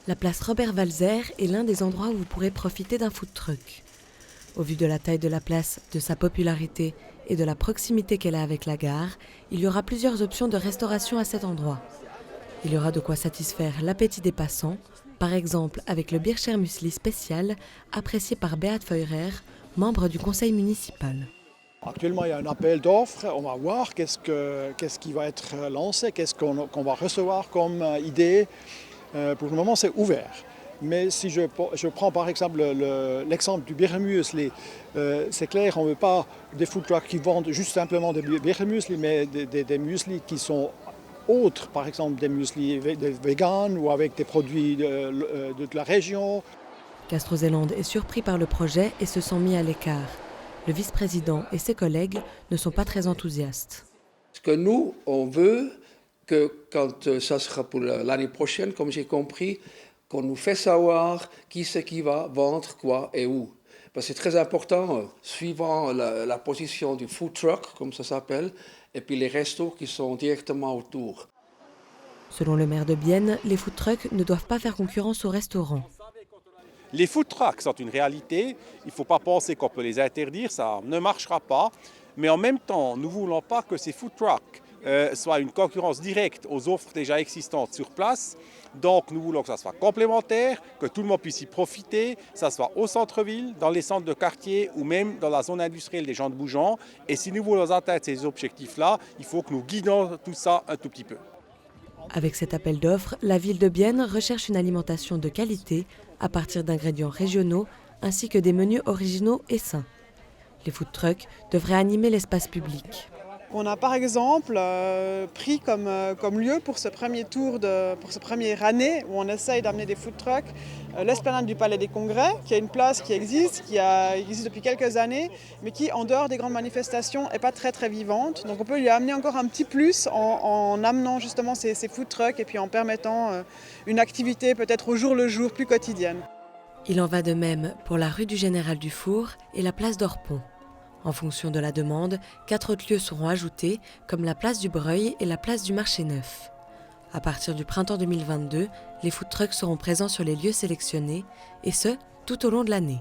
La place Robert-Walser est l'un des endroits où vous pourrez profiter d'un food truck. Au vu de la taille de la place, de sa popularité et de la proximité qu'elle a avec la gare, il y aura plusieurs options de restauration à cet endroit. Il y aura de quoi satisfaire l'appétit des passants, par exemple avec le Bircher Müsli spécial, apprécié par Beat Feurer, membre du conseil municipal. Actuellement, il y a un appel d'offres. On va voir qu'est-ce qui va être lancé, qu'est-ce qu'on va recevoir comme idée. Pour le moment, c'est ouvert. Mais si je prends par exemple l'exemple du Bircher Müsli, c'est clair, on ne veut pas des food trucks qui vendent juste simplement des Bircher Müsli, mais des mueslis qui sont autres, par exemple des mueslis véganes ou avec des produits de la région. Gastrozélande est surpris par le projet et se sent mis à l'écart. Le vice-président et ses collègues ne sont pas très enthousiastes. Ce que nous, on veut que quand ça sera pour l'année prochaine, comme j'ai compris, qu'on nous fait savoir qui c'est qui va vendre quoi et où. Parce que c'est très important, suivant la position du food truck, comme ça s'appelle, et puis les restos qui sont directement autour. Selon le maire de Bienne, les food trucks ne doivent pas faire concurrence aux restaurants. Les food trucks sont une réalité, il ne faut pas penser qu'on peut les interdire, ça ne marchera pas. Mais en même temps, nous ne voulons pas que ces food trucks soient une concurrence directe aux offres déjà existantes sur place. Donc nous voulons que ça soit complémentaire, que tout le monde puisse y profiter, que ça soit au centre-ville, dans les centres de quartier ou même dans la zone industrielle des gens de Bougeant. Et si nous voulons atteindre ces objectifs-là, il faut que nous guidons tout ça un tout petit peu. Avec cet appel d'offres, la ville de Bienne recherche une alimentation de qualité à partir d'ingrédients régionaux ainsi que des menus originaux et sains. Les food trucks devraient animer l'espace public. On a par exemple pris comme lieu pour ce premier tour, pour cette première année où on essaye d'amener des food trucks, l'esplanade du Palais des Congrès, qui est une place qui existe depuis quelques années, mais qui en dehors des grandes manifestations n'est pas très vivante. Donc on peut lui amener encore un petit plus en amenant justement ces food trucks et puis en permettant une activité peut-être au jour le jour plus quotidienne. Il en va de même pour la rue du Général Dufour et la place d'Orpont. En fonction de la demande, 4 autres lieux seront ajoutés, comme la place du Breuil et la place du Marché Neuf. À partir du printemps 2022, les food trucks seront présents sur les lieux sélectionnés, et ce, tout au long de l'année.